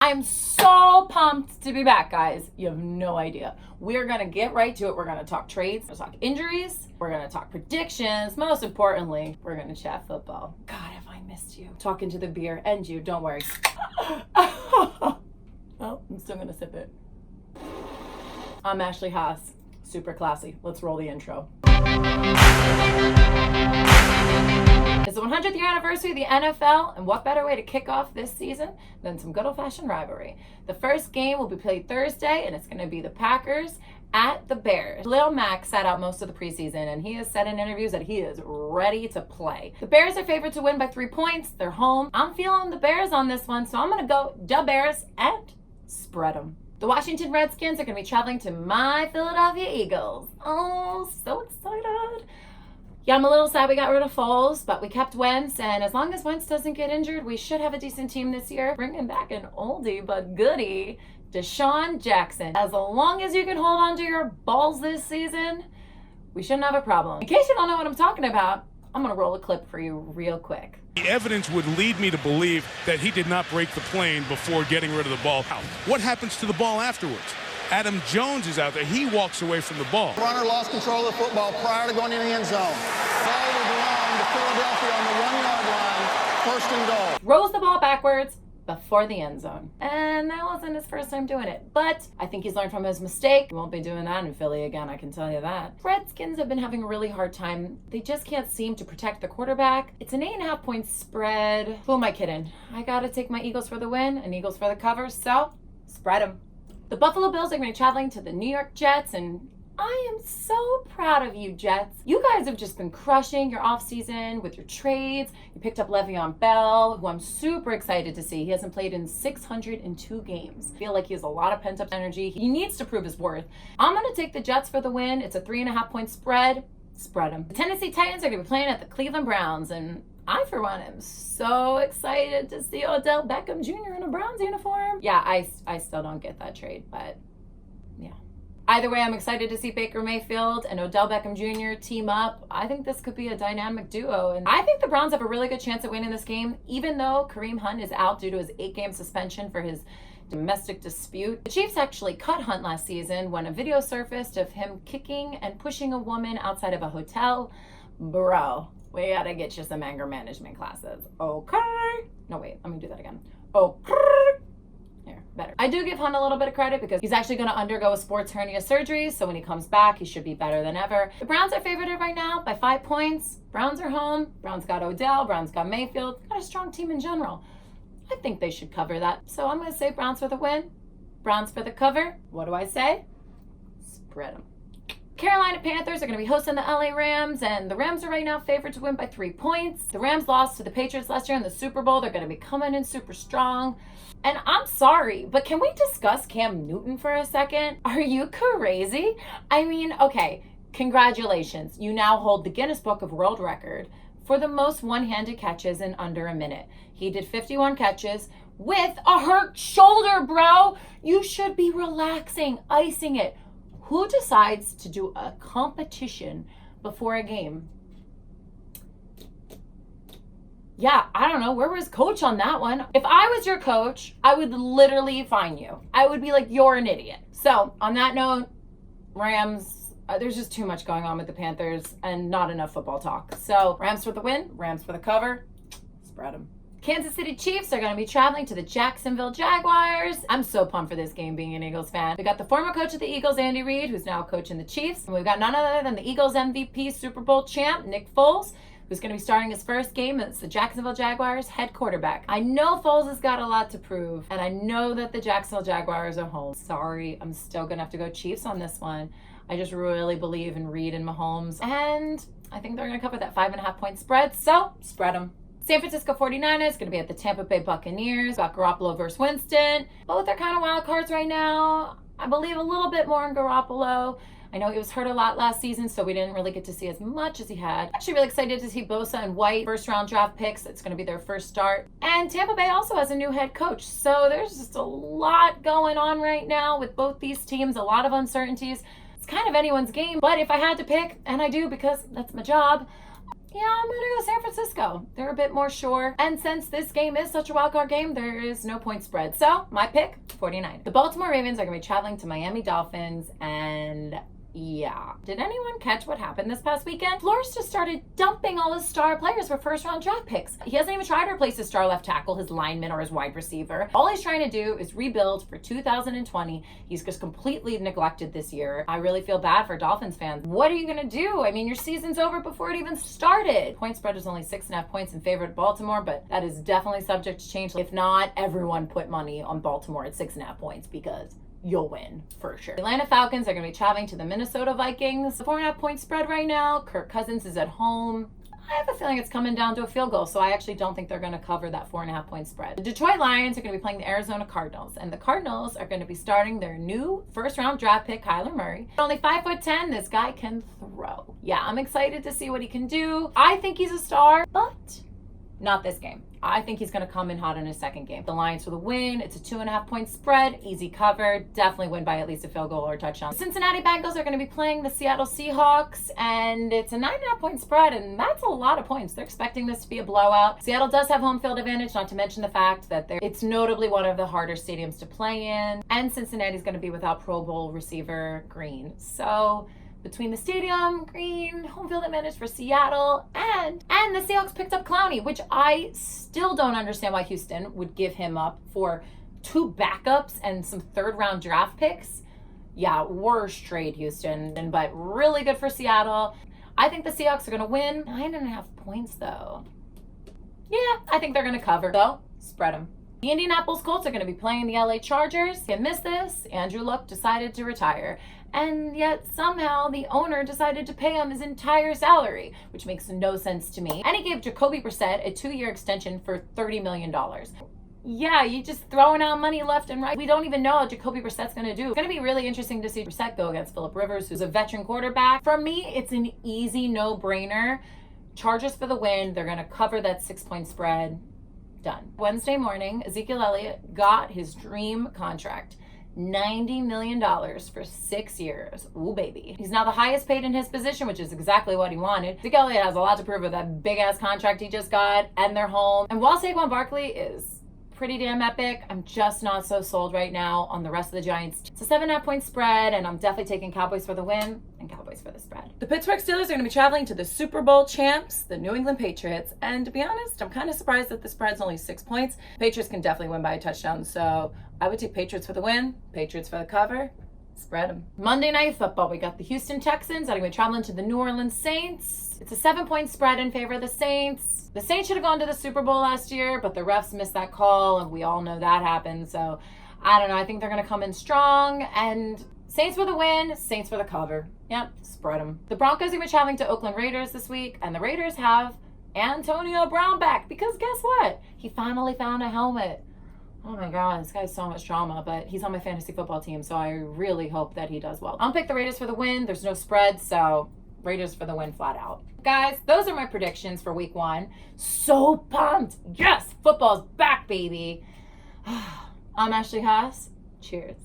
I'm so pumped to be back, guys. You have no idea. We're going to get right to it. We're going to talk trades, we're going to talk injuries, we're going to talk predictions. Most importantly, we're going to chat football. God, have I missed you. Talking to the beer and you, don't worry. Well, I'm still going to sip it. I'm Ashley Haas. Super classy. Let's roll the intro. It's the 100th year anniversary of the NFL, and what better way to kick off this season than some good old-fashioned rivalry. The first game will be played Thursday, and it's going to be the Packers at the Bears. Lil Mac sat out most of the preseason, and he has said in interviews that he is ready to play. The Bears are favored to win by 3 points. They're home. I'm feeling the Bears on this one, so I'm going to go da Bears and spread them. The Washington Redskins are going to be traveling to my Philadelphia Eagles. Oh, so excited. Yeah, I'm a little sad we got rid of Foles, but we kept Wentz, and as long as Wentz doesn't get injured, we should have a decent team this year. Bringing back an oldie but goodie, Deshaun Jackson. As long as you can hold on to your balls this season, we shouldn't have a problem. In case you don't know what I'm talking about, I'm going to roll a clip for you real quick. The evidence would lead me to believe that he did not break the plane before getting rid of the ball. What happens to the ball afterwards? Adam Jones is out there. He walks away from the ball. Runner lost control of the football prior to going in the end zone. Ball will belong to Philadelphia on the 1-yard line. First and goal. Rolls the ball backwards before the end zone. And that wasn't his first time doing it. But I think he's learned from his mistake. He won't be doing that in Philly again, I can tell you that. Redskins have been having a really hard time. They just can't seem to protect the quarterback. It's an 8.5 point spread. Who am I kidding? I gotta take my Eagles for the win and Eagles for the cover, so spread them. The Buffalo Bills are going to be traveling to the New York Jets, and I am so proud of you, Jets. You guys have just been crushing your offseason with your trades. You picked up Le'Veon Bell, who I'm super excited to see. He hasn't played in 602 games. I feel like he has a lot of pent-up energy. He needs to prove his worth. I'm going to take the Jets for the win. It's a 3.5 point spread. Spread them. The Tennessee Titans are going to be playing at the Cleveland Browns, and I, for one, am so excited to see Odell Beckham Jr. in a Browns uniform. Yeah, I still don't get that trade, but yeah. Either way, I'm excited to see Baker Mayfield and Odell Beckham Jr. team up. I think this could be a dynamic duo, and I think the Browns have a really good chance at winning this game, even though Kareem Hunt is out due to his 8-game suspension for his domestic dispute. The Chiefs actually cut Hunt last season when a video surfaced of him kicking and pushing a woman outside of a hotel. Bro, we gotta get you some anger management classes. Okay. No, wait, let me do that again. Okay. Here, better. I do give Hunt a little bit of credit because he's actually going to undergo a sports hernia surgery, so when he comes back, he should be better than ever. The Browns are favored right now by 5 points. Browns are home. Browns got Odell. Browns got Mayfield. Got a strong team in general. I think they should cover that. So I'm going to say Browns for the win. Browns for the cover. What do I say? Spread them. Carolina Panthers are going to be hosting the LA Rams, and the Rams are right now favored to win by 3 points. The Rams lost to the Patriots last year in the Super Bowl. They're going to be coming in super strong. And I'm sorry, but can we discuss Cam Newton for a second? Are you crazy? I mean, okay, congratulations. You now hold the Guinness Book of World Record for the most one-handed catches in under a minute. He did 51 catches with a hurt shoulder, bro. You should be relaxing, icing it. Who decides to do a competition before a game? Yeah, I don't know. Where was coach on that one? If I was your coach, I would literally fine you. I would be like, you're an idiot. So on that note, Rams, there's just too much going on with the Panthers and not enough football talk. So Rams for the win, Rams for the cover, spread them. Kansas City Chiefs are going to be traveling to the Jacksonville Jaguars. I'm so pumped for this game being an Eagles fan. We got the former coach of the Eagles, Andy Reid, who's now coaching the Chiefs. And we've got none other than the Eagles MVP Super Bowl champ, Nick Foles, who's going to be starting his first game as the Jacksonville Jaguars head quarterback. I know Foles has got a lot to prove, and I know that the Jacksonville Jaguars are home. Sorry, I'm still going to have to go Chiefs on this one. I just really believe in Reid and Mahomes, and I think they're going to cover that 5.5 point spread, so spread them. San Francisco 49ers going to be at the Tampa Bay Buccaneers. Got Garoppolo versus Winston. Both are kind of wild cards right now. I believe a little bit more in Garoppolo. I know he was hurt a lot last season, so we didn't really get to see as much as he had. Actually really excited to see Bosa and White, first-round draft picks. It's going to be their first start. And Tampa Bay also has a new head coach, so there's just a lot going on right now with both these teams, a lot of uncertainties. It's kind of anyone's game, but if I had to pick, and I do because that's my job, Yeah, I'm going to go San Francisco. They're a bit more sure. And since this game is such a wild card game, there is no point spread. So my pick, 49. The Baltimore Ravens are going to be traveling to Miami Dolphins, and yeah. Did anyone catch what happened this past weekend? Flores just started dumping all his star players for first-round draft picks. He hasn't even tried to replace his star left tackle, his lineman, or his wide receiver. All he's trying to do is rebuild for 2020. He's just completely neglected this year. I really feel bad for Dolphins fans. What are you going to do? I mean, your season's over before it even started. Point spread is only 6.5 points in favor of Baltimore, but that is definitely subject to change. If not, everyone put money on Baltimore at 6.5 points because you'll win for sure. The Atlanta Falcons are going to be traveling to the Minnesota Vikings. The 4.5 point spread right now. Kirk Cousins is at home. I have a feeling it's coming down to a field goal, so I actually don't think they're going to cover that 4.5 point spread. The Detroit Lions are going to be playing the Arizona Cardinals, and the Cardinals are going to be starting their new first-round draft pick, Kyler Murray. Only 5'10", this guy can throw. Yeah, I'm excited to see what he can do. I think he's a star, but not this game. I think he's going to come in hot in his second game. The Lions for the win. It's a 2.5 point spread. Easy cover. Definitely win by at least a field goal or a touchdown. The Cincinnati Bengals are going to be playing the Seattle Seahawks, and it's a 9.5 point spread, and that's a lot of points. They're expecting this to be a blowout. Seattle does have home field advantage, not to mention the fact that it's notably one of the harder stadiums to play in, and Cincinnati's going to be without Pro Bowl receiver Green. So between the stadium, Green, home field advantage for Seattle, and the Seahawks picked up Clowney, which I still don't understand why Houston would give him up for 2 backups and some third-round draft picks. Yeah, worst trade, Houston, but really good for Seattle. I think the Seahawks are going to win. 9.5 points, though. Yeah, I think they're going to cover, though. Spread them. The Indianapolis Colts are going to be playing the LA Chargers. You missed this. Andrew Luck decided to retire. And yet somehow the owner decided to pay him his entire salary, which makes no sense to me. And he gave Jacoby Brissett a 2-year extension for $30 million. Yeah, you just throwing out money left and right. We don't even know how Jacoby Brissett's going to do. It's going to be really interesting to see Brissett go against Phillip Rivers, who's a veteran quarterback. For me, it's an easy no-brainer. Chargers for the win. They're going to cover that 6-point spread. Done. Wednesday morning, Ezekiel Elliott got his dream contract. $90 million for 6 years. Ooh, baby. He's now the highest paid in his position, which is exactly what he wanted. Ezekiel Elliott has a lot to prove with that big-ass contract he just got, and they're home. And while Saquon Barkley is pretty damn epic, I'm just not so sold right now on the rest of the Giants. It's a 7.5 point spread, and I'm definitely taking Cowboys for the win and Cowboys for the spread. The Pittsburgh Steelers are going to be traveling to the Super Bowl champs, the New England Patriots, and to be honest, I'm kind of surprised that the spread's only 6 points. Patriots can definitely win by a touchdown, so I would take Patriots for the win, Patriots for the cover. Spread them. Monday Night Football, we got the Houston Texans that are going to be traveling to the New Orleans Saints. It's a 7-point spread in favor of the Saints. The Saints should have gone to the Super Bowl last year, but the refs missed that call, and we all know that happened. So, I don't know. I think they're going to come in strong, and Saints for the win, Saints for the cover. Yep, spread them. The Broncos are going to be traveling to Oakland Raiders this week, and the Raiders have Antonio Brown back, because guess what? He finally found a helmet. Oh my God, this guy's so much drama, but he's on my fantasy football team, so I really hope that he does well. I'll pick the Raiders for the win. There's no spread, so Raiders for the win flat out. Guys, those are my predictions for week 1. So pumped. Yes, football's back, baby. I'm Ashley Haas. Cheers.